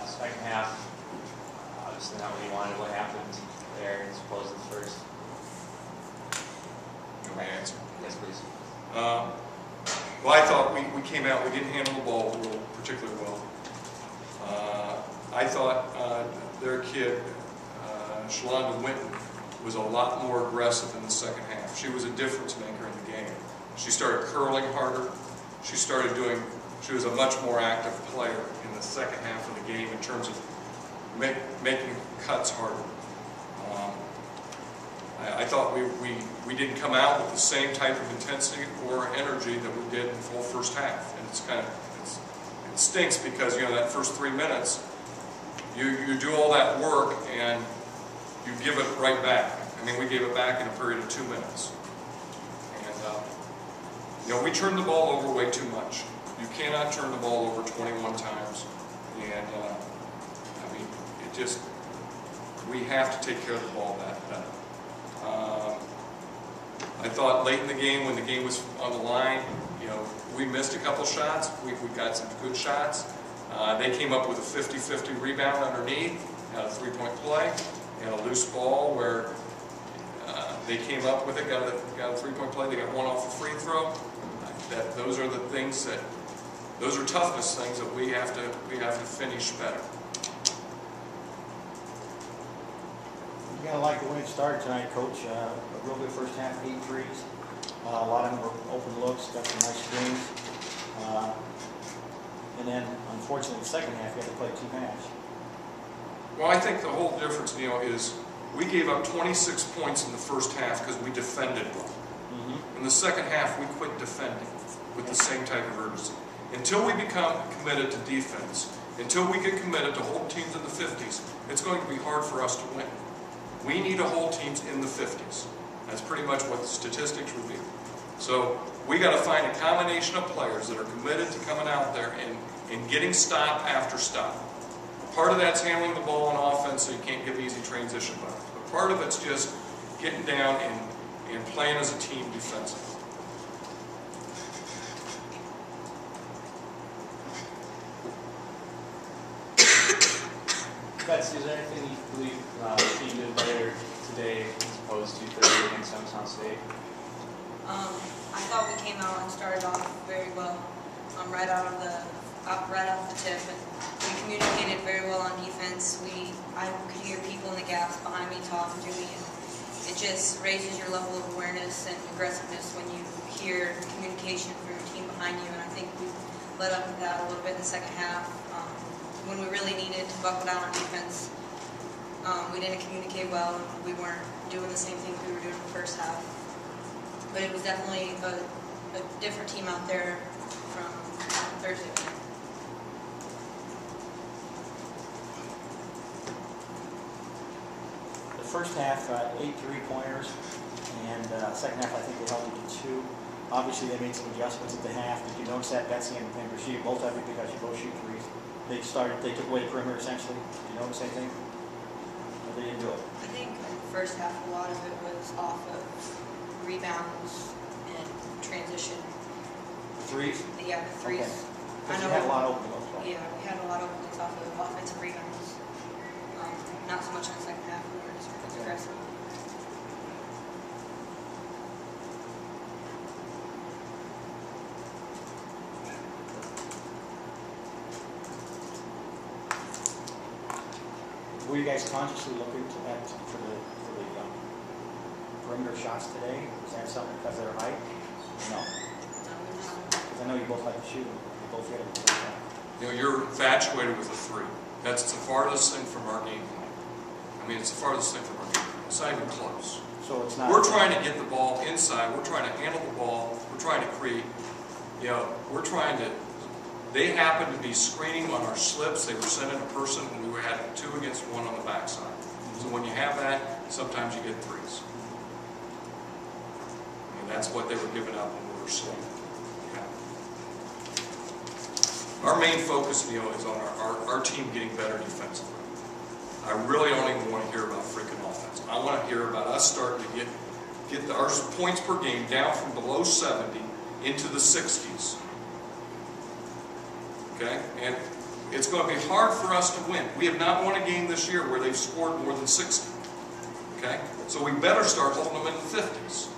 second half, obviously not what you wanted. What happened there as opposed to the first? You may answer. Yes, please. Well, I thought we came out, we didn't handle the ball particularly well. I thought their kid, Shalonda Winton, was a lot more aggressive in the second half. She was a difference maker in the game. She started curling harder. She was a much more active player in the second half of the game in terms of making cuts harder. I thought we didn't come out with the same type of intensity or energy that we did in the full first half, and it stinks because that first 3 minutes you do all that work and you give it right back. I mean, we gave it back in a period of 2 minutes, and we turned the ball over way too much. You cannot turn the ball over 21 times, and I mean, we have to take care of the ball better. I thought late in the game, when the game was on the line, we missed a couple shots. We got some good shots. They came up with a 50-50 rebound underneath, had a three-point play, and a loose ball where they came up with it, got a three-point play. They got one off a free throw. Those are the things those are toughness things that we have to finish better. You gotta like the way it started tonight, Coach. A real good first half, 8 threes. A lot of them were open looks, got some nice screens. And then, unfortunately, the second half, you had to play 2 halves. Well, I think the whole difference, is we gave up 26 points in the first half because we defended well. In the second half, we quit defending with the same type of urgency. Until we become committed to defense, until we get committed to hold teams in the 50s, it's going to be hard for us to win. We need to hold teams in the 50s. That's pretty much what the statistics reveal. So we got to find a combination of players that are committed to coming out there and getting stop after stop. Part of that's handling the ball on offense so you can't give easy transition buckets. But part of it's just getting down and playing as a team defensively. Betsy, is there anything you believe the team did better today as opposed to Thursday against Youngstown State? I thought we came out and started off very well, right off the tip, and we communicated very well on defense. I could hear people in the gaps behind me talking to me, and it just raises your level of awareness and aggressiveness when you hear communication from your team behind you. And I think we led up to that a little bit in the second half. When we really needed to buckle down on defense, we didn't communicate well, and we weren't doing the same things we were doing in the first half. But it was definitely a different team out there from Thursday. The first half, 8 3-pointers, and second half, I think they held you to 2. Obviously, they made some adjustments at the half. Did you notice that, Betsy and Rasheed, both of you, because you both shoot threes? They took away the perimeter essentially. Did you notice anything? Or they didn't do it? I think in the first half, a lot of it was off of rebounds and transition. Threes? Yeah, the threes. Okay. Because you had a lot of open looks, right? Yeah, we had a lot of openings off of offensive rebounds. Not so much in the second half, we were just aggressive. Were you guys consciously looking for the perimeter shots today? Was that something because of their height? No. Because I know you both like to shoot. You both hit them. You're infatuated with the 3. That's the farthest thing from our game plan. I mean, it's the farthest thing from our game plan. It's not even close. So it's not. We're trying to get the ball inside. We're trying to handle the ball. We're trying to create. We're trying to. They happened to be screening on our slips. They were sending a person when we had 2 against 1 on the backside. So when you have that, sometimes you get 3s. And that's what they were giving up when we were slow. Okay. Our main focus, is on our team getting better defensively. I really don't even want to hear about freaking offense. I want to hear about us starting to get our points per game down from below 70 into the 60s. Okay, and It's going to be hard for us to win. We have not won a game this year where they've scored more than 60. Okay? So we better start holding them in the 50s.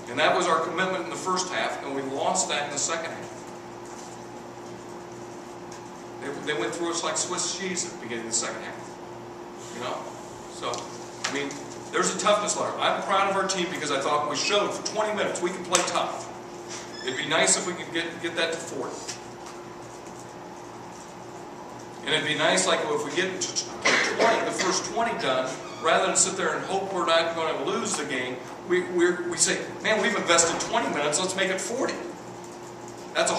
And that was our commitment in the first half, and we lost that in the second half. They went through us like Swiss cheese at the beginning of the second half. You know? So, I mean, there's a toughness level. I'm proud of our team because I thought we showed for 20 minutes we can play tough. It'd be nice if we could get that to 40. And it'd be nice, like, if we get to 20, the first 20 done, rather than sit there and hope we're not going to lose the game, we say, man, we've invested 20 minutes, let's make it 40. That's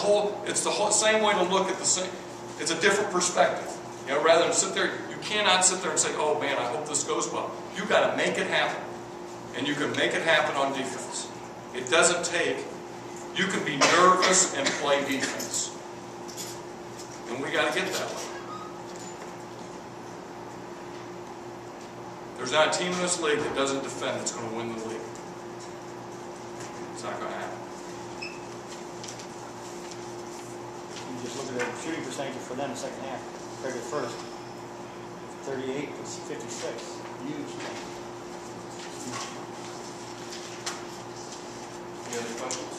it's the whole same way to look at the same. It's a different perspective. You know, rather than sit there, you cannot sit there and say, oh man, I hope this goes well. You've got to make it happen. And you can make it happen on defense. It doesn't take, you can be nervous and play defense. And we got to get that way. There's not a team in this league that doesn't defend that's going to win the league. It's not going to happen. You just look at the shooting percentage for them in the second half compared to the first. 38 to 56. Huge. Any other questions?